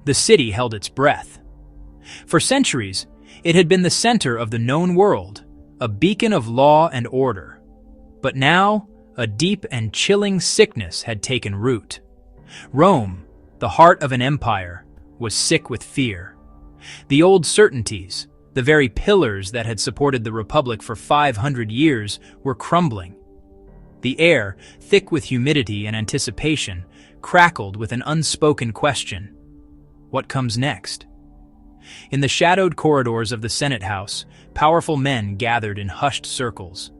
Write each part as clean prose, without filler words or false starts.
The city held its breath. For centuries, it had been the center of the known world, a beacon of law and order. But now, a deep and chilling sickness had taken root. Rome, the heart of an empire, was sick with fear. The old certainties, the very pillars that had supported the Republic for 500 years, were crumbling. The air, thick with humidity and anticipation, crackled with an unspoken question. What comes next? In the shadowed corridors of the Senate House, powerful men gathered in hushed circles.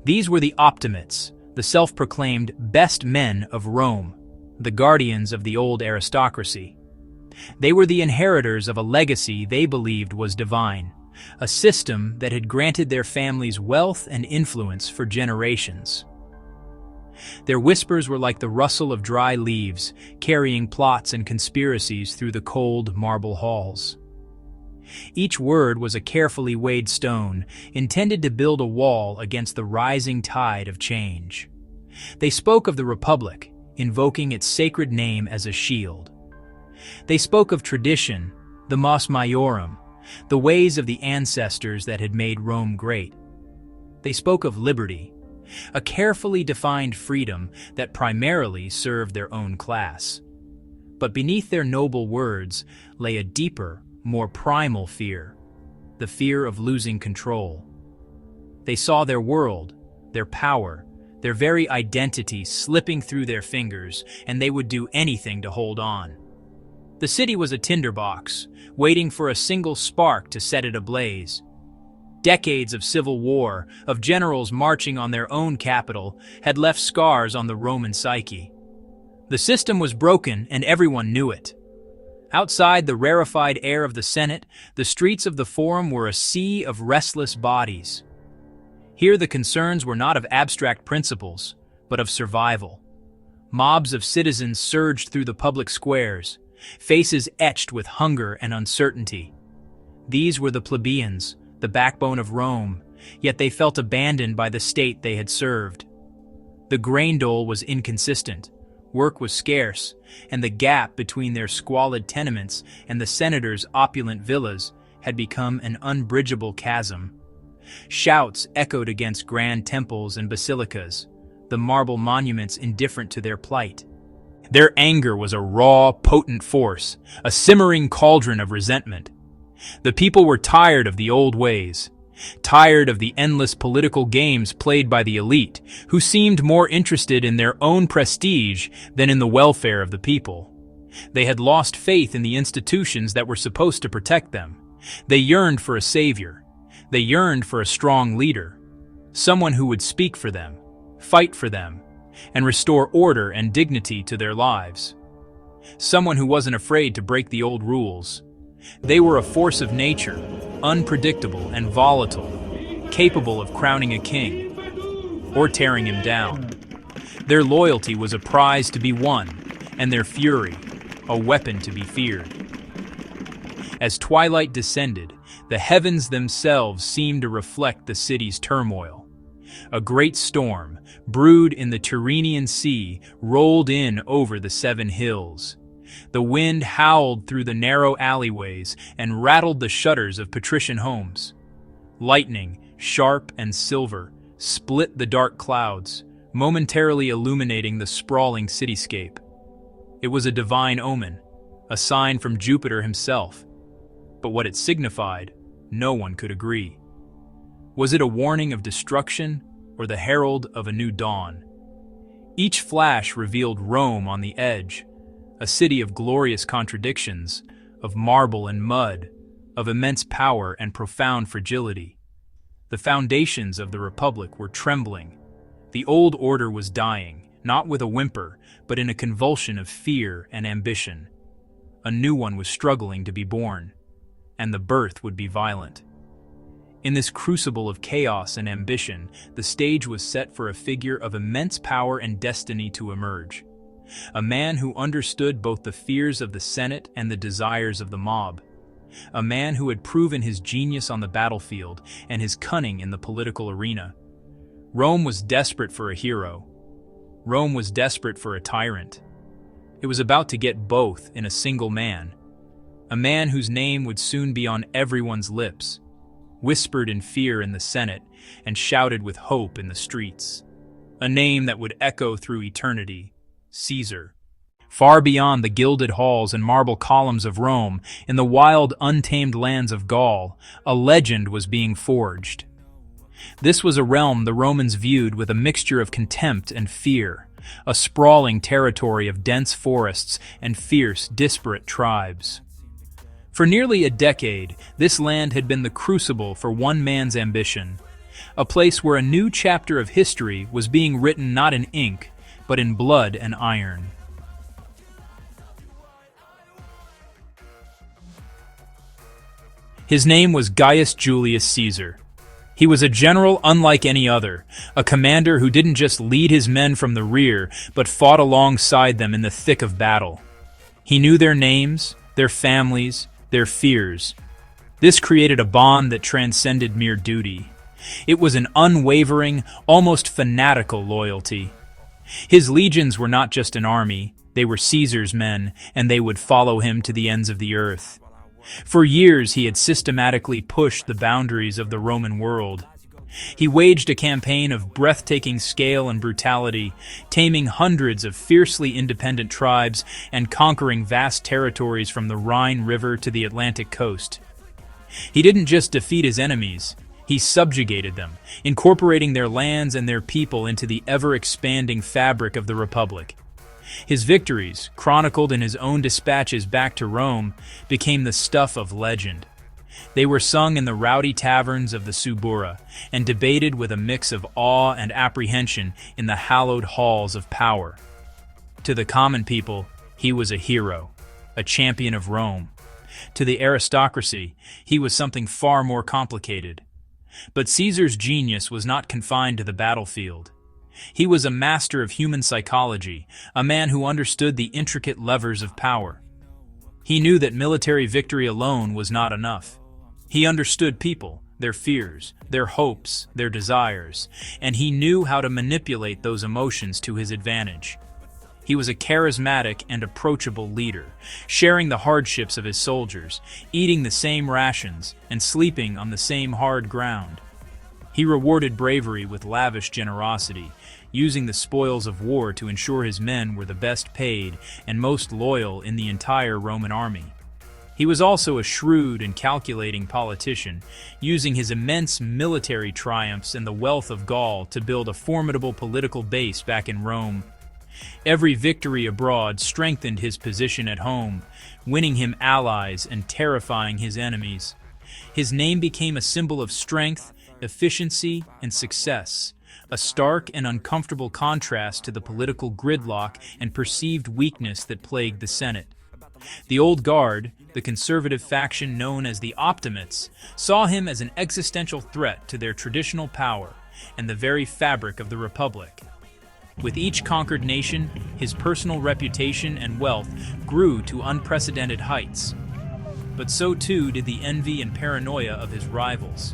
These were the optimates, the self-proclaimed best men of Rome, the guardians of the old aristocracy. They were the inheritors of a legacy they believed was divine, a system that had granted their families wealth and influence for generations. Their whispers were like the rustle of dry leaves, carrying plots and conspiracies through the cold marble halls. Each word was a carefully weighed stone, intended to build a wall against the rising tide of change. They spoke of the Republic, invoking its sacred name as a shield. They spoke of tradition, the mos maiorum, the ways of the ancestors that had made Rome great. They spoke of liberty, a carefully defined freedom that primarily served their own class. But beneath their noble words lay a deeper, more primal fear, the fear of losing control. They saw their world, their power, their very identity slipping through their fingers, and they would do anything to hold on. The city was a tinderbox, waiting for a single spark to set it ablaze. Decades of civil war, of generals marching on their own capital, had left scars on the Roman psyche. The system was broken, and everyone knew it. Outside the rarefied air of the Senate, the streets of the Forum were a sea of restless bodies. Here the concerns were not of abstract principles, but of survival. Mobs of citizens surged through the public squares, faces etched with hunger and uncertainty. These were the plebeians, the backbone of Rome, yet they felt abandoned by the state they had served. The grain dole was inconsistent, work was scarce, and the gap between their squalid tenements and the senators' opulent villas had become an unbridgeable chasm. Shouts echoed against grand temples and basilicas, the marble monuments indifferent to their plight. Their anger was a raw, potent force, a simmering cauldron of resentment. The people were tired of the old ways, tired of the endless political games played by the elite, who seemed more interested in their own prestige than in the welfare of the people. They had lost faith in the institutions that were supposed to protect them. They yearned for a savior. They yearned for a strong leader, someone who would speak for them, fight for them, and restore order and dignity to their lives. Someone who wasn't afraid to break the old rules. They were a force of nature, unpredictable and volatile, capable of crowning a king or tearing him down. Their loyalty was a prize to be won, and their fury, a weapon to be feared. As twilight descended, the heavens themselves seemed to reflect the city's turmoil. A great storm, brewed in the Tyrrhenian Sea, rolled in over the 7 hills. The wind howled through the narrow alleyways and rattled the shutters of patrician homes. Lightning, sharp and silver, split the dark clouds, momentarily illuminating the sprawling cityscape. It was a divine omen, a sign from Jupiter himself. But what it signified, no one could agree. Was it a warning of destruction or the herald of a new dawn? Each flash revealed Rome on the edge, a city of glorious contradictions, of marble and mud, of immense power and profound fragility. The foundations of the Republic were trembling. The old order was dying, not with a whimper, but in a convulsion of fear and ambition. A new one was struggling to be born, and the birth would be violent. In this crucible of chaos and ambition, the stage was set for a figure of immense power and destiny to emerge. A man who understood both the fears of the Senate and the desires of the mob. A man who had proven his genius on the battlefield and his cunning in the political arena. Rome was desperate for a hero. Rome was desperate for a tyrant. It was about to get both in a single man, a man whose name would soon be on everyone's lips, whispered in fear in the Senate and shouted with hope in the streets. A name that would echo through eternity: Caesar. Far beyond the gilded halls and marble columns of Rome, in the wild, untamed lands of Gaul, a legend was being forged. This was a realm the Romans viewed with a mixture of contempt and fear, a sprawling territory of dense forests and fierce, disparate tribes. For nearly a decade, this land had been the crucible for one man's ambition, a place where a new chapter of history was being written not in ink, but in blood and iron. His name was Gaius Julius Caesar. He was a general unlike any other, a commander who didn't just lead his men from the rear, but fought alongside them in the thick of battle. He knew their names, their families, their fears. This created a bond that transcended mere duty. It was an unwavering, almost fanatical loyalty. His legions were not just an army, they were Caesar's men, and they would follow him to the ends of the earth. For years he had systematically pushed the boundaries of the Roman world. He waged a campaign of breathtaking scale and brutality, taming hundreds of fiercely independent tribes and conquering vast territories from the Rhine River to the Atlantic coast. He didn't just defeat his enemies, he subjugated them, incorporating their lands and their people into the ever-expanding fabric of the Republic. His victories, chronicled in his own dispatches back to Rome, became the stuff of legend. They were sung in the rowdy taverns of the Subura and debated with a mix of awe and apprehension in the hallowed halls of power. To the common people, he was a hero, a champion of Rome. To the aristocracy, he was something far more complicated. But Caesar's genius was not confined to the battlefield. He was a master of human psychology, a man who understood the intricate levers of power. He knew that military victory alone was not enough. He understood people, their fears, their hopes, their desires, and he knew how to manipulate those emotions to his advantage. He was a charismatic and approachable leader, sharing the hardships of his soldiers, eating the same rations, and sleeping on the same hard ground. He rewarded bravery with lavish generosity, using the spoils of war to ensure his men were the best paid and most loyal in the entire Roman army. He was also a shrewd and calculating politician, using his immense military triumphs and the wealth of Gaul to build a formidable political base back in Rome. Every victory abroad strengthened his position at home, winning him allies and terrifying his enemies. His name became a symbol of strength, efficiency, and success, a stark and uncomfortable contrast to the political gridlock and perceived weakness that plagued the Senate. The Old Guard, the conservative faction known as the Optimates, saw him as an existential threat to their traditional power and the very fabric of the Republic. With each conquered nation, his personal reputation and wealth grew to unprecedented heights. But so too did the envy and paranoia of his rivals.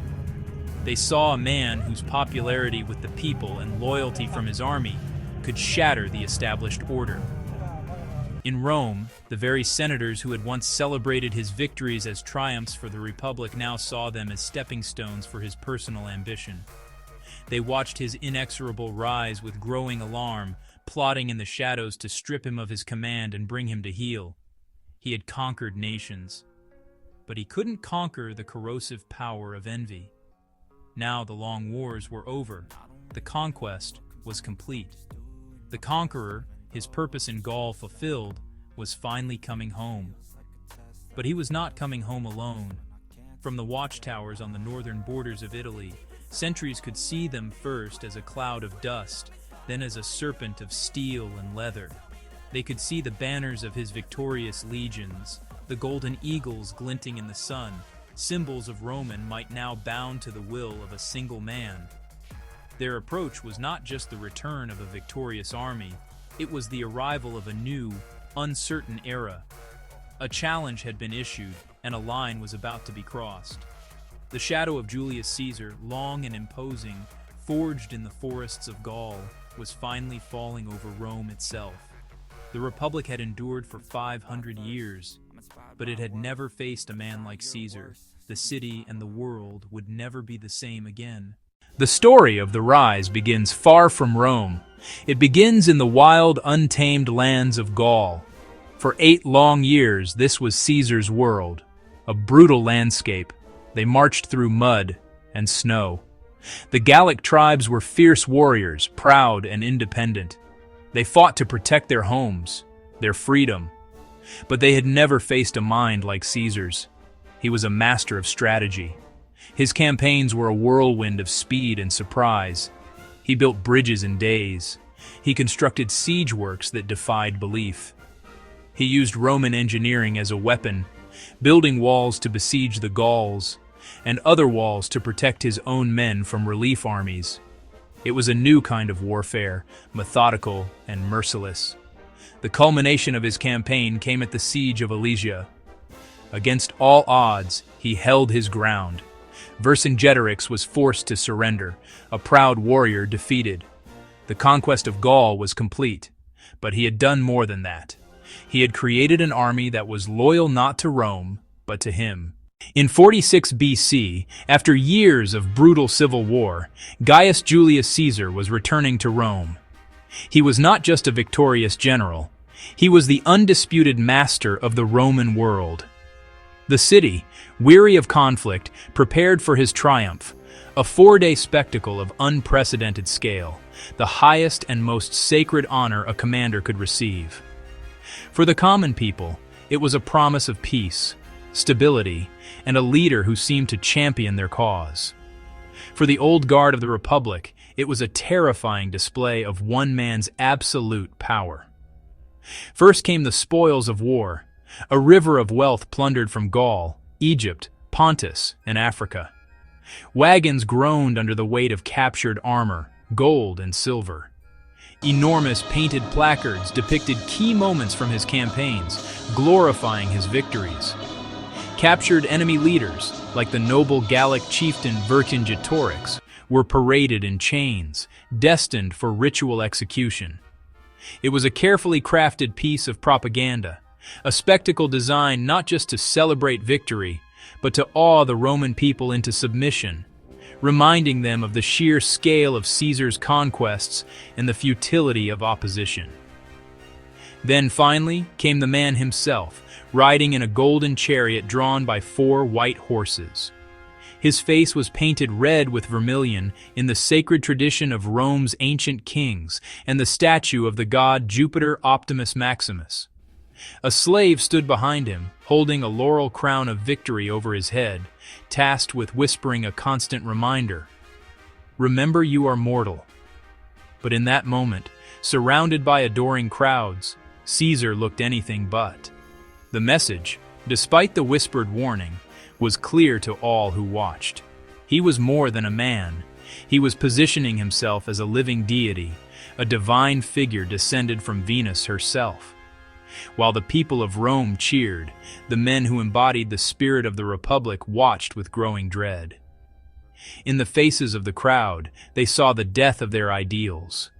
They saw a man whose popularity with the people and loyalty from his army could shatter the established order. In Rome, the very senators who had once celebrated his victories as triumphs for the Republic now saw them as stepping stones for his personal ambition. They watched his inexorable rise with growing alarm, plotting in the shadows to strip him of his command and bring him to heel. He had conquered nations, but he couldn't conquer the corrosive power of envy. Now the long wars were over. The conquest was complete. The conqueror, his purpose in Gaul fulfilled, was finally coming home. But he was not coming home alone. From the watchtowers on the northern borders of Italy, sentries could see them first as a cloud of dust, then as a serpent of steel and leather. They could see the banners of his victorious legions, the golden eagles glinting in the sun, symbols of Roman might now bound to the will of a single man. Their approach was not just the return of a victorious army, it was the arrival of a new, uncertain era. A challenge had been issued, and a line was about to be crossed. The shadow of Julius Caesar, long and imposing, forged in the forests of Gaul, was finally falling over Rome itself. The Republic had endured for 500 years, But it had never faced a man like Caesar. The city and the world would never be the same again. The story of the rise begins far from Rome. It begins in the wild, untamed lands of Gaul. For 8 long years, this was Caesar's world, a brutal landscape. They marched through mud and snow. The Gallic tribes were fierce warriors, proud and independent. They fought to protect their homes, their freedom. But they had never faced a mind like Caesar's. He was a master of strategy. His campaigns were a whirlwind of speed and surprise. He built bridges in days. He constructed siege works that defied belief. He used Roman engineering as a weapon, building walls to besiege the Gauls, and other walls to protect his own men from relief armies. It was a new kind of warfare, methodical and merciless. The culmination of his campaign came at the siege of Alesia. Against all odds, he held his ground. Vercingetorix was forced to surrender, a proud warrior defeated. The conquest of Gaul was complete, but he had done more than that. He had created an army that was loyal not to Rome, but to him. In 46 BC, after years of brutal civil war, Gaius Julius Caesar was returning to Rome. He was not just a victorious general. He was the undisputed master of the Roman world. The city, weary of conflict, prepared for his triumph, a 4-day spectacle of unprecedented scale, the highest and most sacred honor a commander could receive. For the common people, it was a promise of peace, stability, and a leader who seemed to champion their cause. For the old guard of the Republic, it was a terrifying display of one man's absolute power. First came the spoils of war, a river of wealth plundered from Gaul, Egypt, Pontus, and Africa. Wagons groaned under the weight of captured armor, gold and silver. Enormous painted placards depicted key moments from his campaigns, glorifying his victories. Captured enemy leaders, like the noble Gallic chieftain Vercingetorix, were paraded in chains, destined for ritual execution. It was a carefully crafted piece of propaganda, a spectacle designed not just to celebrate victory, but to awe the Roman people into submission, reminding them of the sheer scale of Caesar's conquests and the futility of opposition. Then finally came the man himself, riding in a golden chariot drawn by 4 white horses. His face was painted red with vermilion in the sacred tradition of Rome's ancient kings and the statue of the god Jupiter Optimus Maximus. A slave stood behind him, holding a laurel crown of victory over his head, tasked with whispering a constant reminder, "Remember you are mortal." But in that moment, surrounded by adoring crowds, Caesar looked anything but. The message, despite the whispered warning, was clear to all who watched. He was more than a man. He was positioning himself as a living deity, a divine figure descended from Venus herself. While the people of Rome cheered, the men who embodied the spirit of the Republic watched with growing dread. In the faces of the crowd, they saw the death of their ideals.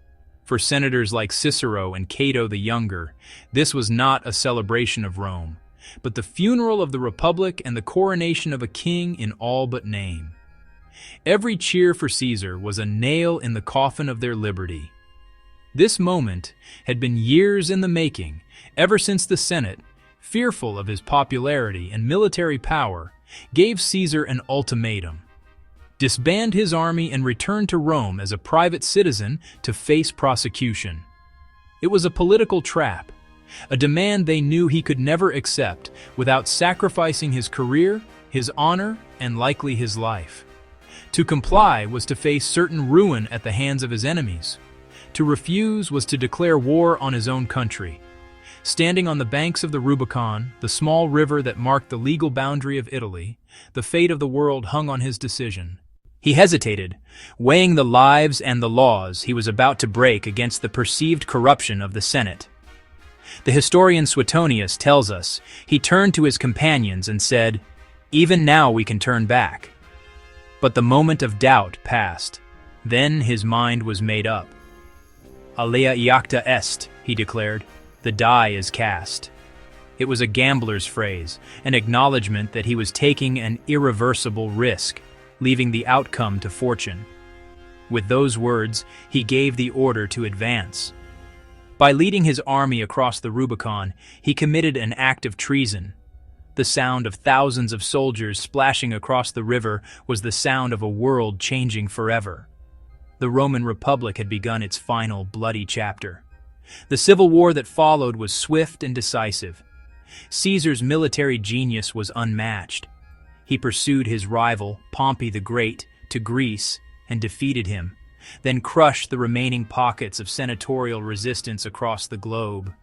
For senators like Cicero and Cato the Younger, this was not a celebration of Rome, but the funeral of the Republic and the coronation of a king in all but name. Every cheer for Caesar was a nail in the coffin of their liberty. This moment had been years in the making, ever since the Senate, fearful of his popularity and military power, gave Caesar an ultimatum: disband his army and return to Rome as a private citizen to face prosecution. It was a political trap, a demand they knew he could never accept without sacrificing his career, his honor, and likely his life. To comply was to face certain ruin at the hands of his enemies. To refuse was to declare war on his own country. Standing on the banks of the Rubicon, the small river that marked the legal boundary of Italy, the fate of the world hung on his decision. He hesitated, weighing the lives and the laws he was about to break against the perceived corruption of the Senate. The historian Suetonius tells us he turned to his companions and said, "Even now we can turn back." But the moment of doubt passed. Then his mind was made up. "Alea iacta est," he declared. "The die is cast." It was a gambler's phrase, an acknowledgement that he was taking an irreversible risk, leaving the outcome to fortune. With those words, he gave the order to advance. By leading his army across the Rubicon, he committed an act of treason. The sound of thousands of soldiers splashing across the river was the sound of a world changing forever. The Roman Republic had begun its final bloody chapter. The civil war that followed was swift and decisive. Caesar's military genius was unmatched. He pursued his rival, Pompey the Great, to Greece and defeated him, then crushed the remaining pockets of senatorial resistance across the globe.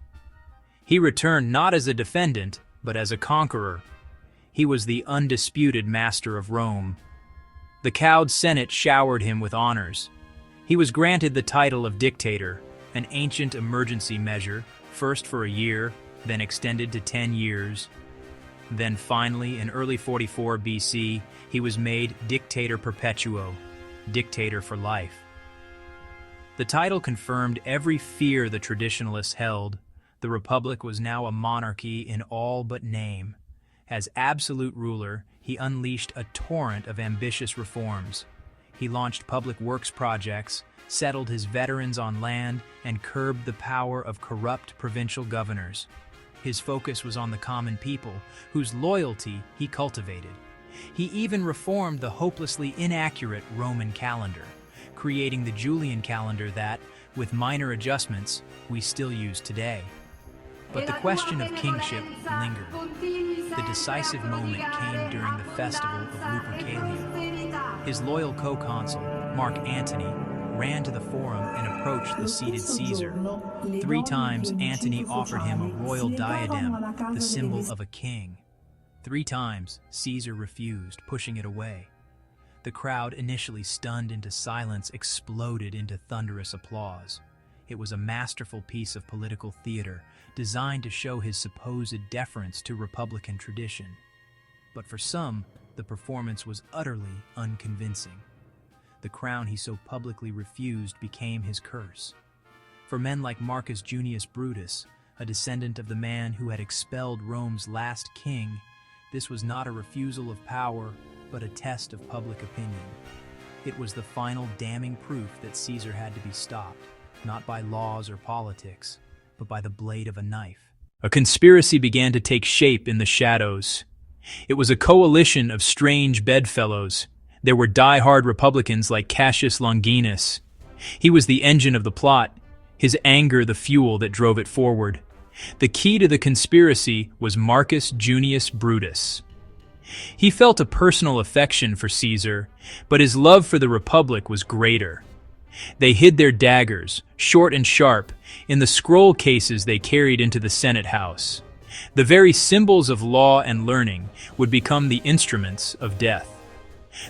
He returned not as a defendant, but as a conqueror. He was the undisputed master of Rome. The cowed Senate showered him with honors. He was granted the title of dictator, an ancient emergency measure, first for a year, then extended to 10 years. Then finally, in early 44 BC, he was made Dictator Perpetuo, dictator for life. The title confirmed every fear the traditionalists held. The Republic was now a monarchy in all but name. As absolute ruler, he unleashed a torrent of ambitious reforms. He launched public works projects, settled his veterans on land, and curbed the power of corrupt provincial governors. His focus was on the common people, whose loyalty he cultivated. He even reformed the hopelessly inaccurate Roman calendar, creating the Julian calendar that, with minor adjustments, we still use today. But the question of kingship lingered. The decisive moment came during the festival of Lupercalia. His loyal co-consul, Mark Antony, ran to the forum and approached the seated Caesar. 3 times Antony offered him a royal diadem, the symbol of a king. 3 times Caesar refused, pushing it away. The crowd, initially stunned into silence, exploded into thunderous applause. It was a masterful piece of political theater, designed to show his supposed deference to Republican tradition. But for some, the performance was utterly unconvincing. The crown he so publicly refused became his curse. For men like Marcus Junius Brutus, a descendant of the man who had expelled Rome's last king, this was not a refusal of power, but a test of public opinion. It was the final damning proof that Caesar had to be stopped, not by laws or politics, but by the blade of a knife. A conspiracy began to take shape in the shadows. It was a coalition of strange bedfellows. There were die-hard Republicans like Cassius Longinus. He was the engine of the plot, his anger the fuel that drove it forward. The key to the conspiracy was Marcus Junius Brutus. He felt a personal affection for Caesar, but his love for the Republic was greater. They hid their daggers, short and sharp, in the scroll cases they carried into the Senate House. The very symbols of law and learning would become the instruments of death.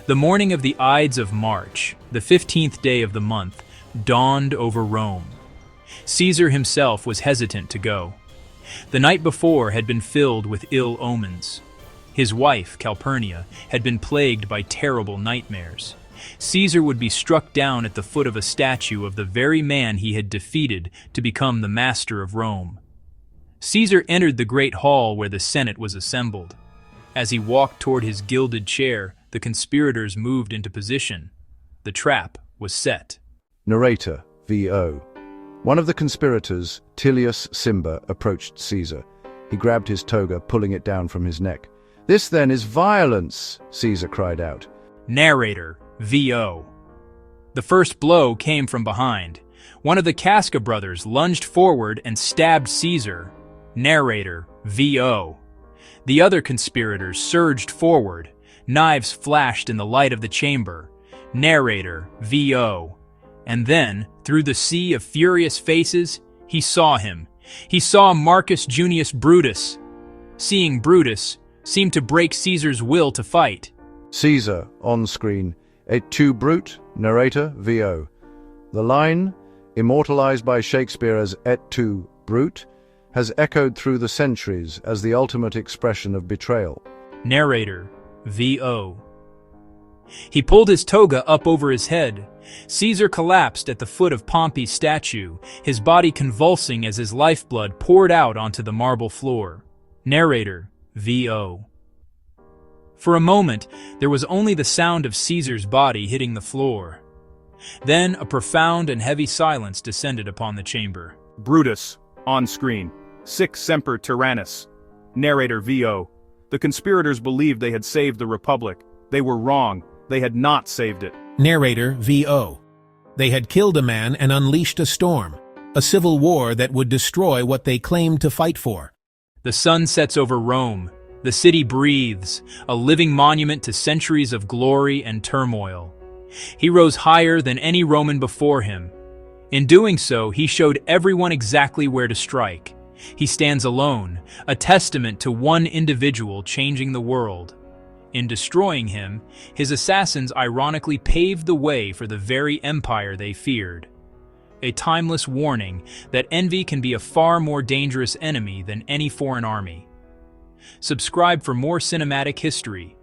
The morning of the Ides of March, the 15th day of the month, dawned over Rome. Caesar himself was hesitant to go. The night before had been filled with ill omens. His wife, Calpurnia, had been plagued by terrible nightmares. Caesar would be struck down at the foot of a statue of the very man he had defeated to become the master of Rome. Caesar entered the great hall where the Senate was assembled. As he walked toward his gilded chair, the conspirators moved into position. The trap was set. Narrator, V.O. One of the conspirators, Tilius Cimber, approached Caesar. He grabbed his toga, pulling it down from his neck. "This, then, is violence!" Caesar cried out. Narrator, V.O. The first blow came from behind. One of the Casca brothers lunged forward and stabbed Caesar. Narrator, V.O. The other conspirators surged forward. Knives flashed in the light of the chamber. Narrator, V.O. And then, through the sea of furious faces, he saw him. He saw Marcus Junius Brutus. Seeing Brutus seemed to break Caesar's will to fight. Caesar, on screen, et tu brute, narrator, V.O. The line, immortalized by Shakespeare as et tu brute, has echoed through the centuries as the ultimate expression of betrayal. Narrator, V.O. He pulled his toga up over his head. Caesar collapsed at the foot of Pompey's statue, his body convulsing as his lifeblood poured out onto the marble floor. Narrator, VO. For a moment, there was only the sound of Caesar's body hitting the floor. Then a profound and heavy silence descended upon the chamber. Brutus, on screen. Sic semper tyrannis. Narrator VO. The conspirators believed they had saved the Republic. They were wrong. They had not saved it. Narrator VO. They had killed a man and unleashed a storm, a civil war that would destroy what they claimed to fight for. The sun sets over Rome. The city breathes, a living monument to centuries of glory and turmoil. He rose higher than any Roman before him. In doing so, he showed everyone exactly where to strike. He stands alone, a testament to one individual changing the world. In destroying him, his assassins ironically paved the way for the very empire they feared. A timeless warning that envy can be a far more dangerous enemy than any foreign army. Subscribe for more cinematic history.